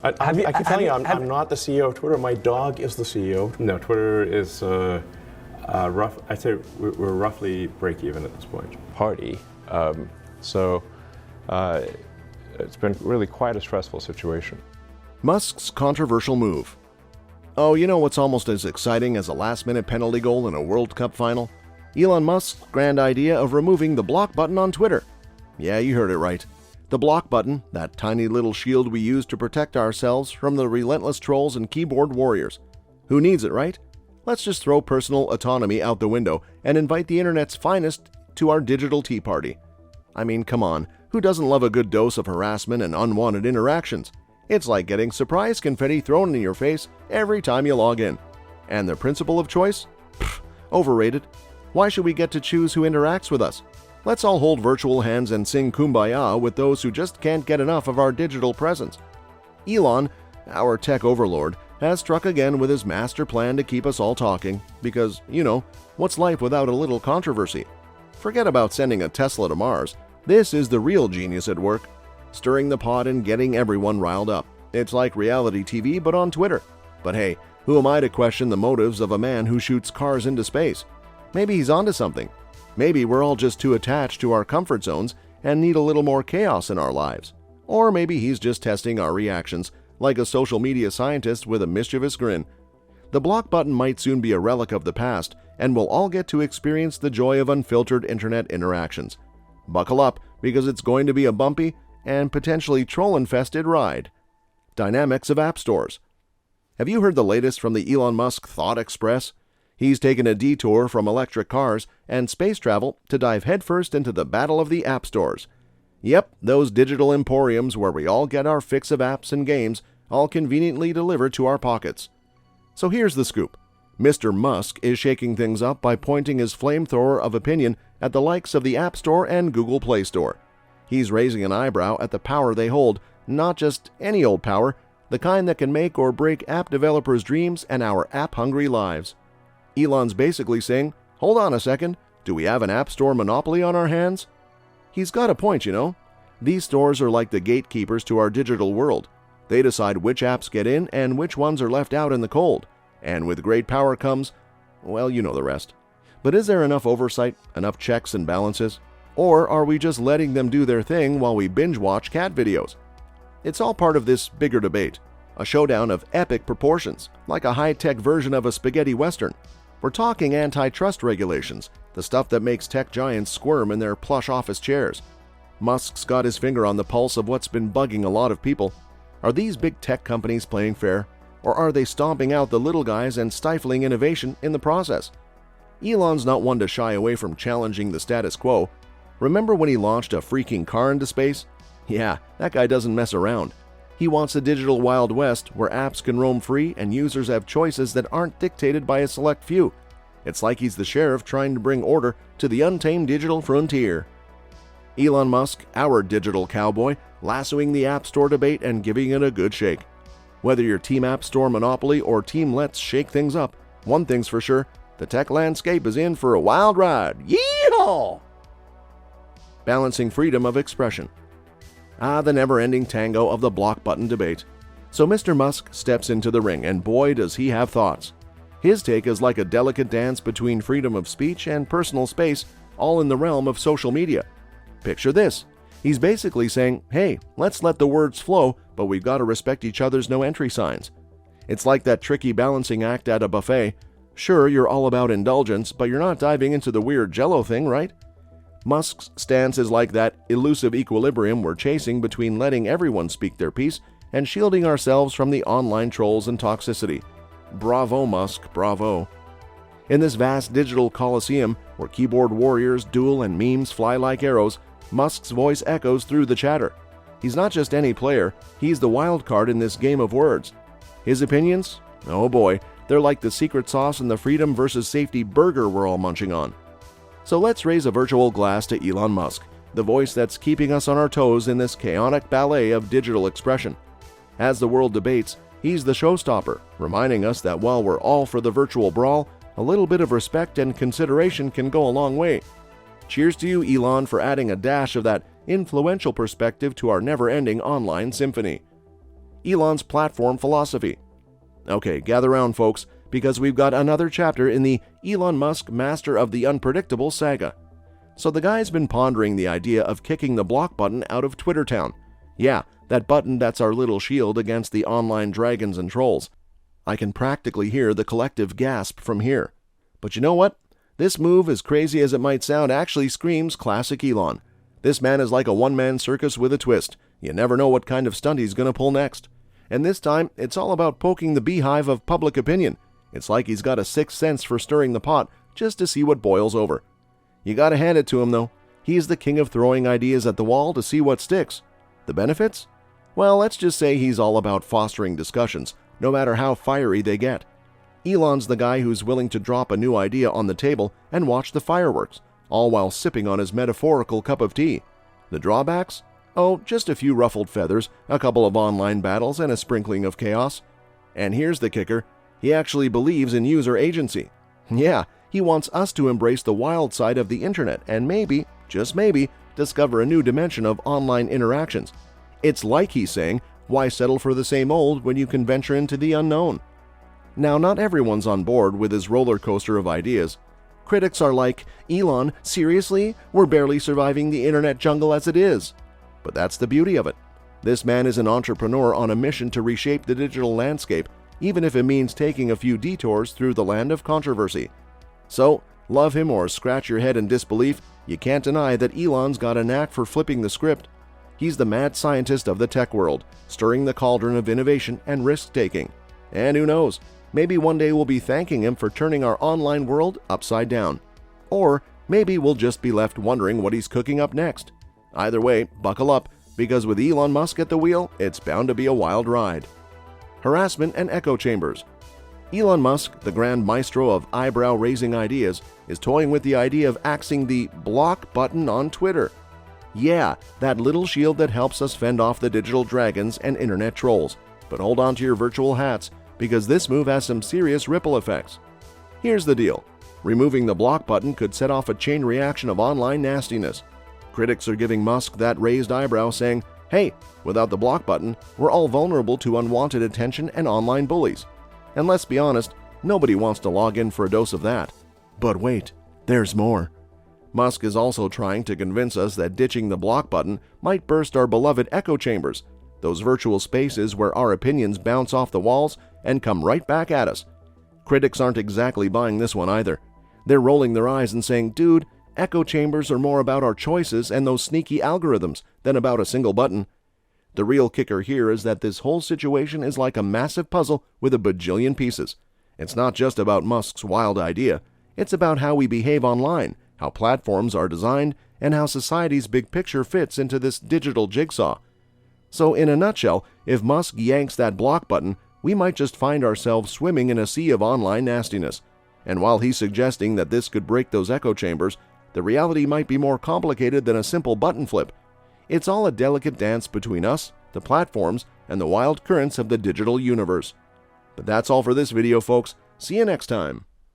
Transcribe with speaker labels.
Speaker 1: I keep telling you, I'm not the CEO of Twitter. My dog is the CEO.
Speaker 2: No, Twitter is rough. I'd say we're roughly break even at this point. So it's been really quite a stressful situation.
Speaker 3: Musk's controversial move. Oh, you know what's almost as exciting as a last-minute penalty goal in a World Cup final? Elon Musk's grand idea of removing the block button on Twitter. Yeah, you heard it right. The block button, that tiny little shield we use to protect ourselves from the relentless trolls and keyboard warriors. Who needs it, right? Let's just throw personal autonomy out the window and invite the internet's finest to our digital tea party. I mean, come on, who doesn't love a good dose of harassment and unwanted interactions? It's like getting surprise confetti thrown in your face every time you log in. And the principle of choice? Pfft, overrated. Why should we get to choose who interacts with us? Let's all hold virtual hands and sing Kumbaya with those who just can't get enough of our digital presence. Elon, our tech overlord, has struck again with his master plan to keep us all talking, because, you know, what's life without a little controversy? Forget about sending a Tesla to Mars. This is the real genius at work, stirring the pot and getting everyone riled up. It's like reality TV, but on Twitter. But hey, who am I to question the motives of a man who shoots cars into space? Maybe he's onto something. Maybe we're all just too attached to our comfort zones and need a little more chaos in our lives. Or maybe he's just testing our reactions, like a social media scientist with a mischievous grin. The block button might soon be a relic of the past, and we'll all get to experience the joy of unfiltered internet interactions. Buckle up, because it's going to be a bumpy and potentially troll-infested ride. Dynamics of app stores. Have you heard the latest from the Elon Musk Thought Express? He's taken a detour from electric cars and space travel to dive headfirst into the battle of the app stores. Yep, those digital emporiums where we all get our fix of apps and games, all conveniently delivered to our pockets. So here's the scoop. Mr. Musk is shaking things up by pointing his flamethrower of opinion at the likes of the App Store and Google Play Store. He's raising an eyebrow at the power they hold, not just any old power, the kind that can make or break app developers' dreams and our app-hungry lives. Elon's basically saying, hold on a second, do we have an App Store monopoly on our hands? He's got a point, you know. These stores are like the gatekeepers to our digital world. They decide which apps get in and which ones are left out in the cold. And with great power comes, well, you know the rest. But is there enough oversight, enough checks and balances? Or are we just letting them do their thing while we binge-watch cat videos? It's all part of this bigger debate, a showdown of epic proportions, like a high-tech version of a spaghetti western. We're talking antitrust regulations, the stuff that makes tech giants squirm in their plush office chairs. Musk's got his finger on the pulse of what's been bugging a lot of people. Are these big tech companies playing fair? Or are they stomping out the little guys and stifling innovation in the process? Elon's not one to shy away from challenging the status quo. Remember when he launched a freaking car into space? Yeah, that guy doesn't mess around. He wants a digital Wild West where apps can roam free and users have choices that aren't dictated by a select few. It's like he's the sheriff trying to bring order to the untamed digital frontier. Elon Musk, our digital cowboy, lassoing the App Store debate and giving it a good shake. Whether you're Team App Store Monopoly or Team Let's Shake Things Up, one thing's for sure, the tech landscape is in for a wild ride. Yeehaw! Balancing freedom of expression. The never-ending tango of the block button debate. So Mr. Musk steps into the ring, and boy does he have thoughts. His take is like a delicate dance between freedom of speech and personal space, all in the realm of social media. Picture this. He's basically saying, hey, let's let the words flow, but we've got to respect each other's no-entry signs. It's like that tricky balancing act at a buffet. Sure, you're all about indulgence, but you're not diving into the weird Jell-O thing, right? Musk's stance is like that elusive equilibrium we're chasing between letting everyone speak their piece and shielding ourselves from the online trolls and toxicity. Bravo, Musk, bravo. In this vast digital coliseum where keyboard warriors duel and memes fly like arrows, Musk's voice echoes through the chatter. He's not just any player, he's the wild card in this game of words. His opinions? Oh boy, they're like the secret sauce in the freedom versus safety burger we're all munching on. So let's raise a virtual glass to Elon Musk, the voice that's keeping us on our toes in this chaotic ballet of digital expression. As the world debates, he's the showstopper, reminding us that while we're all for the virtual brawl, a little bit of respect and consideration can go a long way. Cheers to you, Elon, for adding a dash of that influential perspective to our never-ending online symphony. Elon's platform philosophy. Okay, gather round, folks, because we've got another chapter in the Elon Musk Master of the Unpredictable saga. So the guy's been pondering the idea of kicking the block button out of Twitter Town. Yeah, that button that's our little shield against the online dragons and trolls. I can practically hear the collective gasp from here. But you know what? This move, as crazy as it might sound, actually screams classic Elon. This man is like a one-man circus with a twist. You never know what kind of stunt he's going to pull next. And this time, it's all about poking the beehive of public opinion. It's like he's got a sixth sense for stirring the pot just to see what boils over. You gotta hand it to him, though. He's the king of throwing ideas at the wall to see what sticks. The benefits? Well, let's just say he's all about fostering discussions, no matter how fiery they get. Elon's the guy who's willing to drop a new idea on the table and watch the fireworks, all while sipping on his metaphorical cup of tea. The drawbacks? Oh, just a few ruffled feathers, a couple of online battles, and a sprinkling of chaos. And here's the kicker. He actually believes in user agency. Yeah, he wants us to embrace the wild side of the internet and maybe, just maybe, discover a new dimension of online interactions. It's like he's saying, why settle for the same old when you can venture into the unknown? Now, not everyone's on board with his roller coaster of ideas. Critics are like, Elon, seriously? We're barely surviving the internet jungle as it is. But that's the beauty of it. This man is an entrepreneur on a mission to reshape the digital landscape, even if it means taking a few detours through the land of controversy. So, love him or scratch your head in disbelief, you can't deny that Elon's got a knack for flipping the script. He's the mad scientist of the tech world, stirring the cauldron of innovation and risk-taking. And who knows, maybe one day we'll be thanking him for turning our online world upside down. Or maybe we'll just be left wondering what he's cooking up next. Either way, buckle up, because with Elon Musk at the wheel, it's bound to be a wild ride. Harassment and echo chambers. Elon Musk, the grand maestro of eyebrow-raising ideas, is toying with the idea of axing the block button on Twitter. Yeah, that little shield that helps us fend off the digital dragons and internet trolls. But hold on to your virtual hats, because this move has some serious ripple effects. Here's the deal. Removing the block button could set off a chain reaction of online nastiness. Critics are giving Musk that raised eyebrow, saying, hey, without the block button, we're all vulnerable to unwanted attention and online bullies. And let's be honest, nobody wants to log in for a dose of that. But wait, there's more. Musk is also trying to convince us that ditching the block button might burst our beloved echo chambers, those virtual spaces where our opinions bounce off the walls and come right back at us. Critics aren't exactly buying this one either. They're rolling their eyes and saying, dude, echo chambers are more about our choices and those sneaky algorithms than about a single button. The real kicker here is that this whole situation is like a massive puzzle with a bajillion pieces. It's not just about Musk's wild idea. It's about how we behave online, how platforms are designed, and how society's big picture fits into this digital jigsaw. So in a nutshell, if Musk yanks that block button, we might just find ourselves swimming in a sea of online nastiness. And while he's suggesting that this could break those echo chambers, the reality might be more complicated than a simple button flip. It's all a delicate dance between us, the platforms, and the wild currents of the digital universe. But that's all for this video, folks. See you next time.